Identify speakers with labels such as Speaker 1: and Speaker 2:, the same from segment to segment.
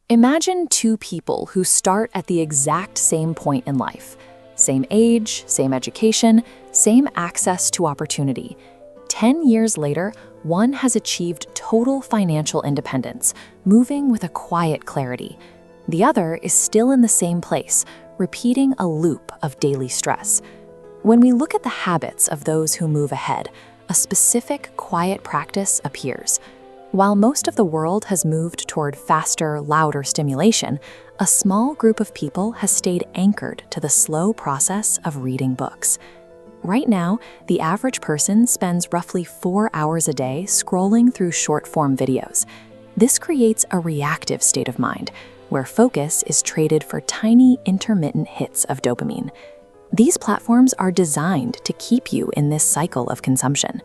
Speaker 1: Imagine two people who start at the exact same point in life. Same age, same education, same access to opportunity. 10 years later, one has achieved total financial independence, moving with a quiet clarity. The other is still in the same place, repeating a loop of daily stress. When we look at the habits of those who move ahead, a specific quiet practice appears. While most of the world has moved toward faster, louder stimulation, a small group of people has stayed anchored to the slow process of reading books. Right now, the average person spends roughly 4 hours a day scrolling through short-form videos. This creates a reactive state of mind, where focus is traded for tiny, intermittent hits of dopamine. These platforms are designed to keep you in this cycle of consumption.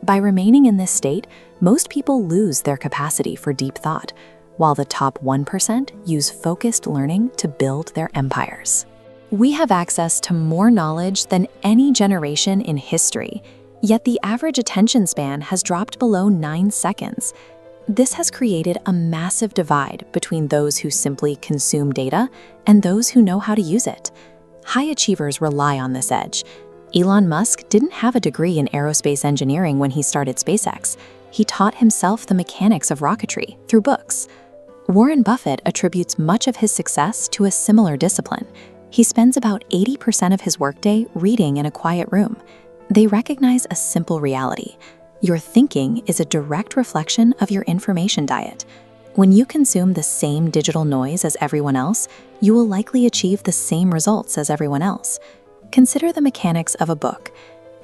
Speaker 1: By remaining in this state, most people lose their capacity for deep thought, while the top 1% use focused learning to build their empires. We have access to more knowledge than any generation in history, yet the average attention span has dropped below 9 seconds. This has created a massive divide between those who simply consume data and those who know how to use it. High achievers rely on this edge. Elon Musk didn't have a degree in aerospace engineering when he started SpaceX. He taught himself the mechanics of rocketry through books. Warren Buffett attributes much of his success to a similar discipline. He spends about 80% of his workday reading in a quiet room. They recognize a simple reality. Your thinking is a direct reflection of your information diet. When you consume the same digital noise as everyone else, you will likely achieve the same results as everyone else. Consider the mechanics of a book.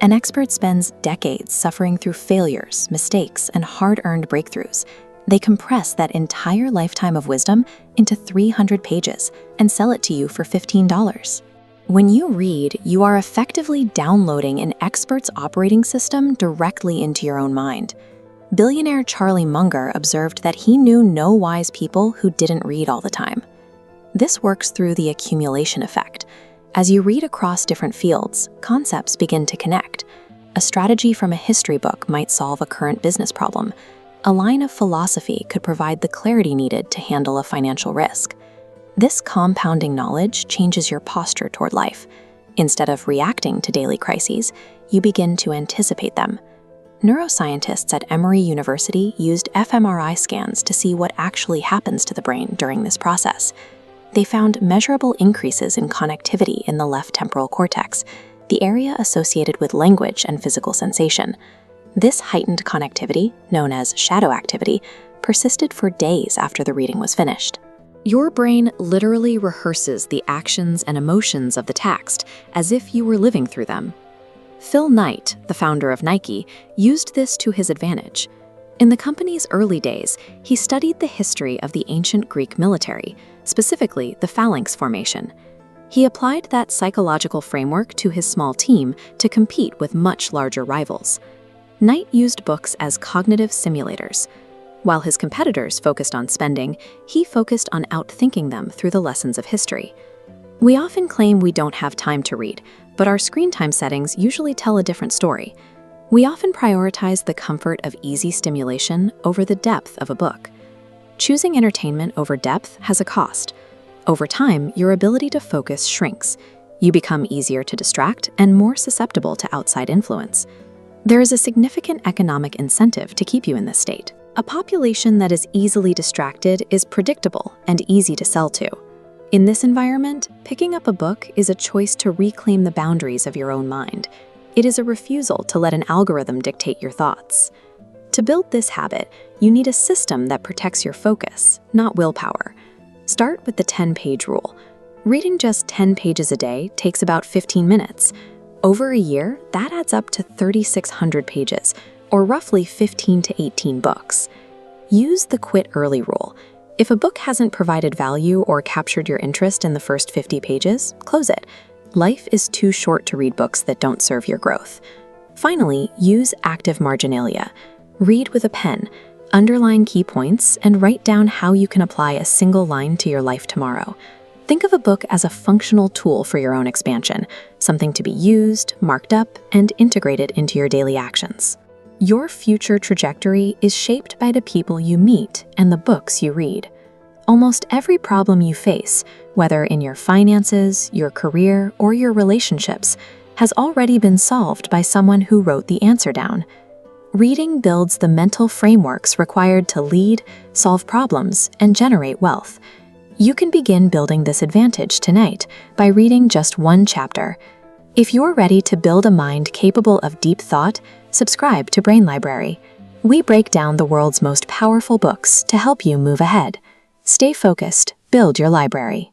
Speaker 1: An expert spends decades suffering through failures, mistakes, and hard-earned breakthroughs. They compress that entire lifetime of wisdom into 300 pages and sell it to you for $15. When you read, you are effectively downloading an expert's operating system directly into your own mind. Billionaire Charlie Munger observed that he knew no wise people who didn't read all the time. This works through the accumulation effect. As you read across different fields, concepts begin to connect. A strategy from a history book might solve a current business problem. A line of philosophy could provide the clarity needed to handle a financial risk. This compounding knowledge changes your posture toward life. Instead of reacting to daily crises, you begin to anticipate them. Neuroscientists at Emory University used fMRI scans to see what actually happens to the brain during this process. They found measurable increases in connectivity in the left temporal cortex, the area associated with language and physical sensation. This heightened connectivity, known as shadow activity, persisted for days after the reading was finished. Your brain literally rehearses the actions and emotions of the text as if you were living through them. Phil Knight, the founder of Nike, used this to his advantage. In the company's early days, he studied the history of the ancient Greek military, specifically the phalanx formation. He applied that psychological framework to his small team to compete with much larger rivals. Knight used books as cognitive simulators. While his competitors focused on spending, he focused on outthinking them through the lessons of history. We often claim we don't have time to read, but our screen time settings usually tell a different story. We often prioritize the comfort of easy stimulation over the depth of a book. Choosing entertainment over depth has a cost. Over time, your ability to focus shrinks. You become easier to distract and more susceptible to outside influence. There is a significant economic incentive to keep you in this state. A population that is easily distracted is predictable and easy to sell to. In this environment, picking up a book is a choice to reclaim the boundaries of your own mind. It is a refusal to let an algorithm dictate your thoughts. To build this habit, you need a system that protects your focus, not willpower. Start with the 10-page rule. Reading just 10 pages a day takes about 15 minutes. Over a year, that adds up to 3,600 pages, or roughly 15 to 18 books. Use the quit early rule. If a book hasn't provided value or captured your interest in the first 50 pages, close it. Life is too short to read books that don't serve your growth. Finally, use active marginalia. Read with a pen, underline key points, and write down how you can apply a single line to your life tomorrow. Think of a book as a functional tool for your own expansion, something to be used, marked up, and integrated into your daily actions. Your future trajectory is shaped by the people you meet and the books you read. Almost every problem you face, whether in your finances, your career, or your relationships, has already been solved by someone who wrote the answer down. Reading builds the mental frameworks required to lead, solve problems, and generate wealth. You can begin building this advantage tonight by reading just one chapter. If you're ready to build a mind capable of deep thought, subscribe to Brain Library. We break down the world's most powerful books to help you move ahead. Stay focused, build your library.